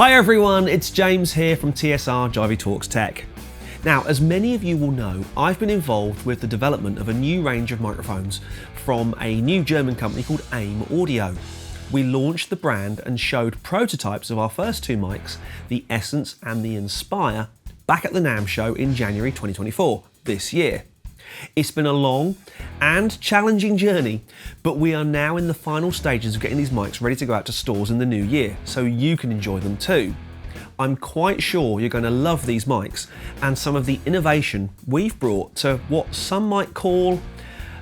Hi everyone, it's James here from TSR Jivey Talks Tech. Now, as many of you will know, I've been involved with the development of a new range of microphones from a new German company called AIM Audio. We launched the brand and showed prototypes of our first two mics, the Essence and the Inspire, back at the NAMM show in January 2024, this year. It's been a long and challenging journey, but we are now in the final stages of getting these mics ready to go out to stores in the new year, so you can enjoy them too. I'm quite sure you're going to love these mics and some of the innovation we've brought to what some might call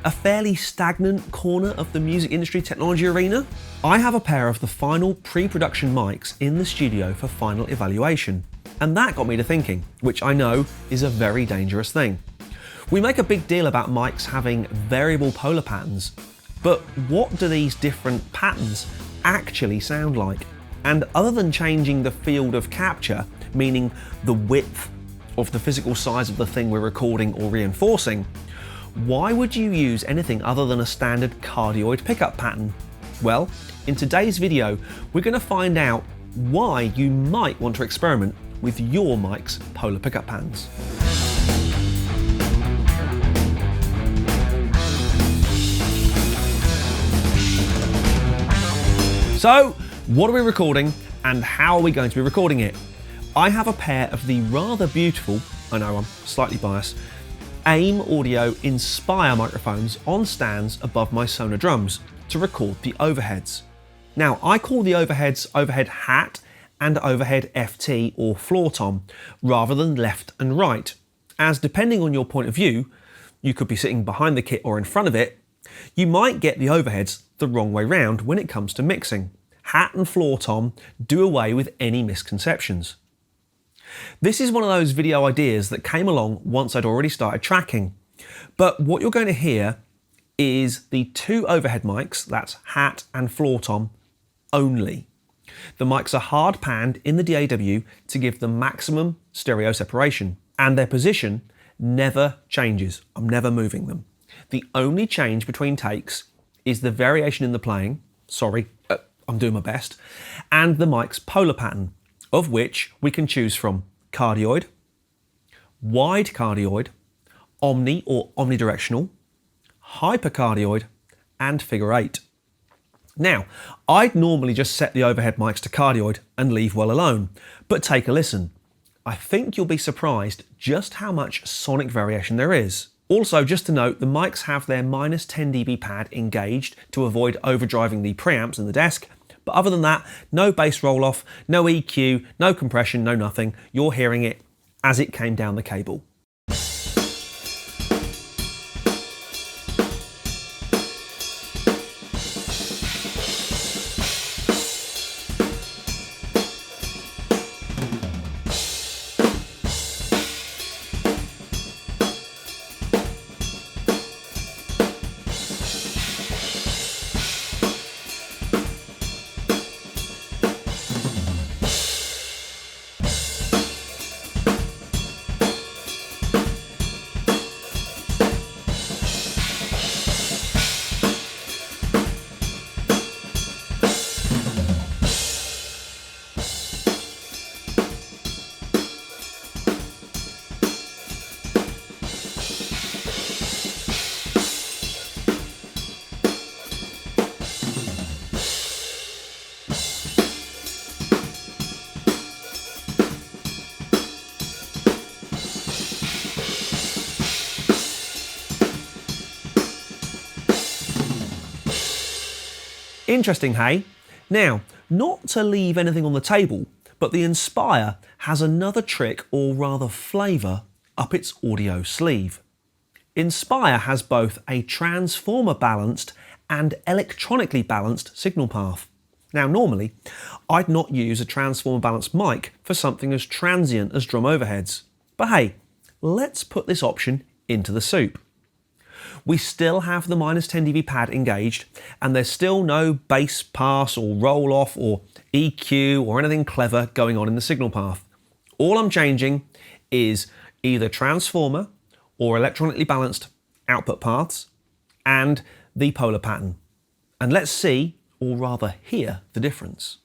a fairly stagnant corner of the music industry technology arena. I have a pair of the final pre-production mics in the studio for final evaluation, and that got me to thinking, which I know is a very dangerous thing. We make a big deal about mics having variable polar patterns, but what do these different patterns actually sound like? And other than changing the field of capture, meaning the width of the physical size of the thing we're recording or reinforcing, why would you use anything other than a standard cardioid pickup pattern? Well, in today's video, we're going to find out why you might want to experiment with your mic's polar pickup patterns. So, what are we recording and how are we going to be recording it? I have a pair of the rather beautiful, I know I'm slightly biased, AIM Audio Inspire microphones on stands above my Sonar drums to record the overheads. Now, I call the overheads overhead hat and overhead FT or floor tom rather than left and right, as depending on your point of view, you could be sitting behind the kit or in front of it, you might get the overheads the wrong way round when it comes to mixing. Hat and floor tom do away with any misconceptions. This is one of those video ideas that came along once I'd already started tracking, but what you're going to hear is the two overhead mics, that's hat and floor tom, only. The mics are hard panned in the DAW to give the maximum stereo separation, and their position never changes. I'm never moving them. The only change between takes is the variation in the playing, I'm doing my best, and the mic's polar pattern, of which we can choose from cardioid, wide cardioid, omni or omnidirectional, hypercardioid, and figure 8. Now, I'd normally just set the overhead mics to cardioid and leave well alone, but take a listen. I think you'll be surprised just how much sonic variation there is. Also, just to note, the mics have their -10 dB pad engaged to avoid overdriving the preamps in the desk, but other than that, no bass roll-off, no EQ, no compression, no nothing. You're hearing it as it came down the cable. Interesting, hey? Now, not to leave anything on the table, but the Inspire has another trick, or rather flavour, up its audio sleeve. Inspire has both a transformer balanced and electronically balanced signal path. Now, normally, I'd not use a transformer balanced mic for something as transient as drum overheads. But hey, let's put this option into the soup. We still have the -10 dB pad engaged, and there's still no bass pass or roll off or EQ or anything clever going on in the signal path. All I'm changing is either transformer or electronically balanced output paths and the polar pattern. And let's see, or rather hear, the difference.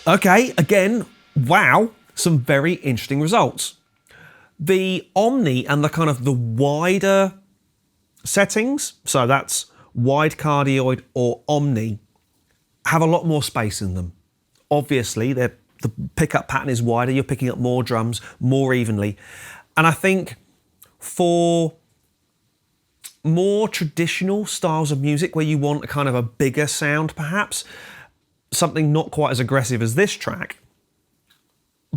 Okay, again, wow, some very interesting results. The Omni and the kind of the wider settings, so that's wide cardioid or Omni, have a lot more space in them. Obviously, the pickup pattern is wider, you're picking up more drums more evenly. And I think for more traditional styles of music where you want a kind of a bigger sound perhaps, something not quite as aggressive as this track,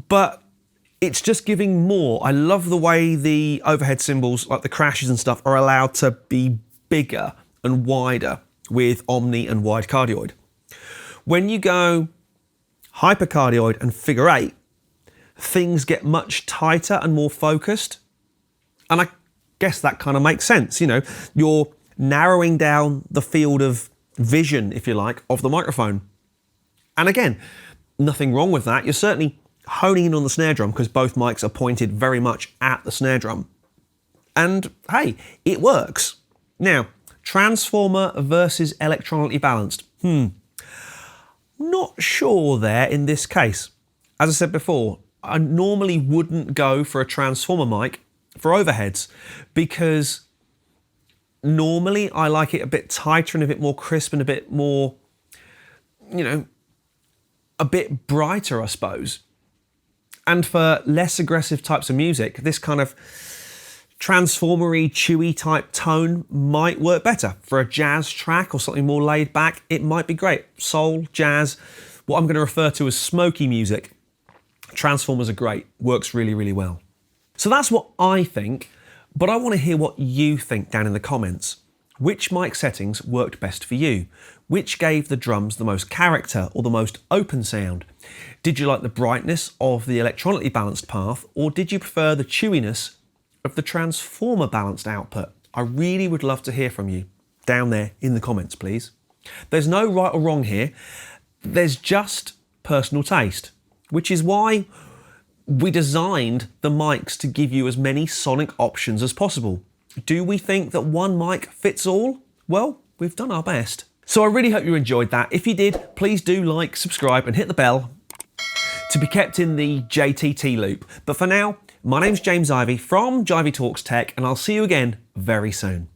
but it's just giving more. I love the way the overhead cymbals, like the crashes and stuff, are allowed to be bigger and wider with Omni and wide cardioid. When you go hypercardioid and figure 8, things get much tighter and more focused. And I guess that kind of makes sense. You know, you're narrowing down the field of vision, if you like, of the microphone. And again, nothing wrong with that. You're certainly honing in on the snare drum because both mics are pointed very much at the snare drum. And hey, it works. Now, transformer versus electronically balanced. Not sure there in this case. As I said before, I normally wouldn't go for a transformer mic for overheads because normally I like it a bit tighter and a bit more crisp and a bit more, you know, a bit brighter, I suppose. And for less aggressive types of music, this kind of transformery, chewy type tone might work better. For a jazz track or something more laid back, it might be great. Soul, jazz, what I'm going to refer to as smoky music. Transformers are great, works really, really well. So that's what I think, but I want to hear what you think down in the comments. Which mic settings worked best for you? Which gave the drums the most character or the most open sound? Did you like the brightness of the electronically balanced path, or did you prefer the chewiness of the transformer balanced output? I really would love to hear from you down there in the comments, please. There's no right or wrong here. There's just personal taste, which is why we designed the mics to give you as many sonic options as possible. Do we think that one mic fits all? Well, we've done our best. So I really hope you enjoyed that. If you did, please do like, subscribe and hit the bell to be kept in the JTT loop. But for now, my name's James Ivey from Jivey Talks Tech, and I'll see you again very soon.